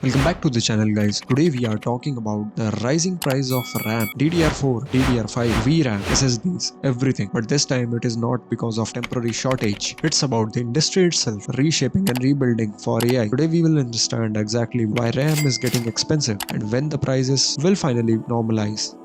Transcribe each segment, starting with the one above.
Welcome back to the channel guys. Today we are talking about the rising price of RAM, DDR4, DDR5, VRAM, SSDs, everything. But this time it is not because of temporary shortage. It's about the industry itself reshaping and rebuilding for AI. Today we will understand exactly why RAM is getting expensive and when the prices will finally normalize.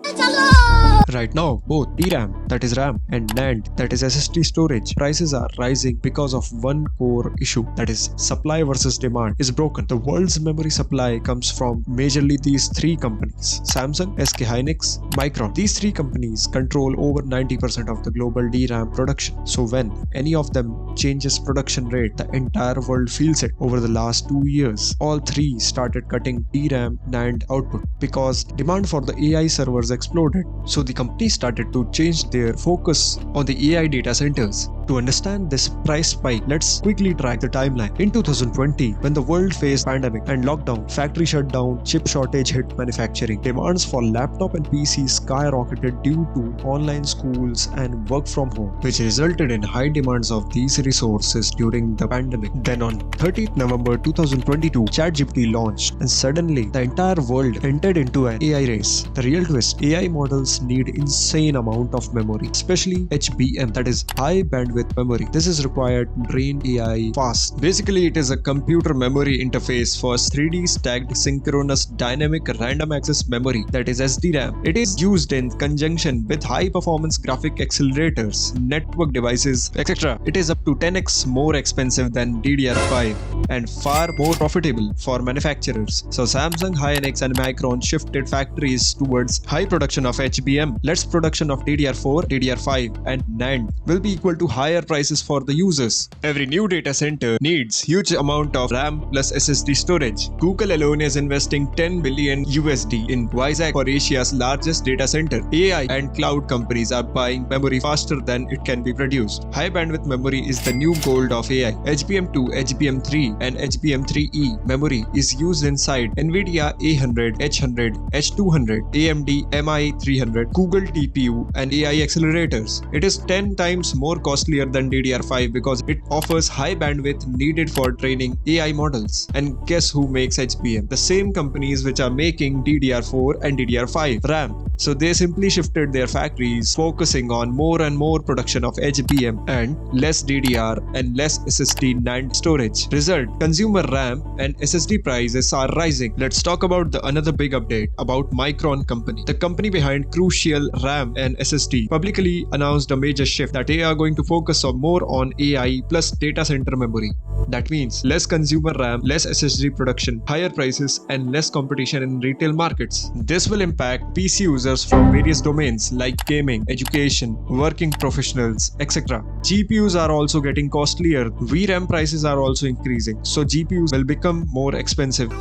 Right now, both DRAM, that is RAM, and NAND, that is SSD storage, prices are rising because of one core issue, that is supply versus demand is broken. The world's memory supply comes from majorly these three companies: Samsung, SK Hynix, Micron. These three companies control over 90% of the global DRAM production. So when any of them changes production rate, the entire world feels it. Over the last 2 years, all three started cutting DRAM NAND output because demand for the AI servers exploded. So the company started to change their focus on the AI data centers. To understand this price spike, let's quickly track the timeline. In 2020, when the world faced pandemic and lockdown, factory shutdown, chip shortage hit manufacturing. Demands for laptop and PCs skyrocketed due to online schools and work from home, which resulted in high demands of these resources during the pandemic. Then on 30th November 2022, ChatGPT launched, and suddenly the entire world entered into an AI race. The real twist: AI models need insane amount of memory, especially HBM, that is high bandwidth memory. This is required to train AI fast. Basically, it is a computer memory interface for 3D stacked synchronous dynamic random access memory, that is SDRAM. It is used in conjunction with high performance graphic accelerators, network devices, etc. It is up to 10x more expensive than DDR5 and far more profitable for manufacturers. So Samsung, Hynix and Micron shifted factories towards high production of HBM. Less production of DDR4, DDR5 and NAND will be equal to higher prices for the users. Every new data center needs huge amount of RAM plus SSD storage. Google alone is investing 10 billion USD in Vizag for Asia's largest data center. AI and cloud companies are buying memory faster than it can be produced. High bandwidth memory is the new gold of AI. HBM2, HBM3 and HBM3E memory is used inside NVIDIA A100, H100, H200, AMD MI300, Google TPU and AI accelerators. It is 10 times more costlier than DDR5 because it offers high bandwidth needed for training AI models. And guess who makes HBM? The same companies which are making DDR4 and DDR5 RAM. So they simply shifted their factories, focusing on more and more production of HBM and less DDR and less SSD NAND storage. Result: consumer RAM and SSD prices are rising. Let's talk about the another big update about Micron company. The company behind crucial RAM and SSD publicly announced a major shift that they are going to focus on more on AI plus data center memory. That means less consumer RAM, less SSD production, higher prices and less competition in retail markets. This will impact PC users from various domains like gaming, education, working professionals, etc. GPUs are also getting costlier. VRAM prices are also increasing, so GPUs will become more expensive.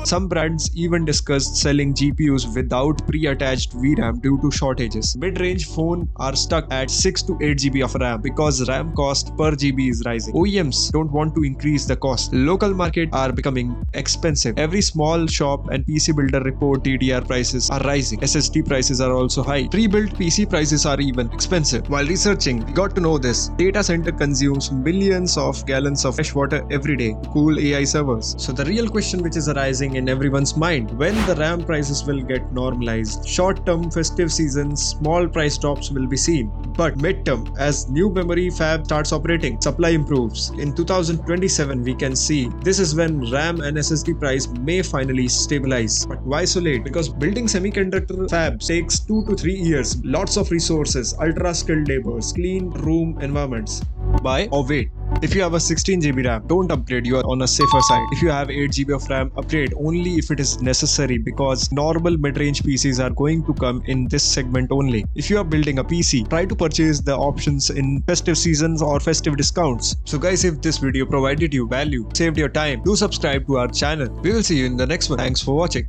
Some brands even discussed selling GPUs without pre-attached VRAM due to shortages. Mid-range phones are stuck at 6 to 8 GB of RAM because RAM cost per GB is rising. OEMs don't want to increase the cost. Local markets are becoming expensive. Every small shop and PC builder report DDR prices are rising. SSD prices are also high. Pre-built PC prices are even expensive. While researching, we got to know this: data center consumes millions of gallons of fresh water every day to cool AI servers. So the real question which is arising in everyone's mind: when the RAM prices will get normalized? Short-term festive seasons, small price drops will be seen. But mid-term, as new memory fab starts operating, supply improves. In 2027, we can see this is when RAM and SSD price may finally stabilize. But why so late? Because building semiconductor fabs takes 2 to 3 years, lots of resources, ultra-skilled laborers, clean room environments. Buy or wait. If you have a 16 GB RAM, don't upgrade, you are on a safer side. If you have 8 GB of RAM, upgrade only if it is necessary because normal mid-range PCs are going to come in this segment only. If you are building a PC, try to purchase the options in festive seasons or festive discounts. So guys, if this video provided you value, saved your time, do subscribe to our channel. We will see you in the next one. Thanks for watching.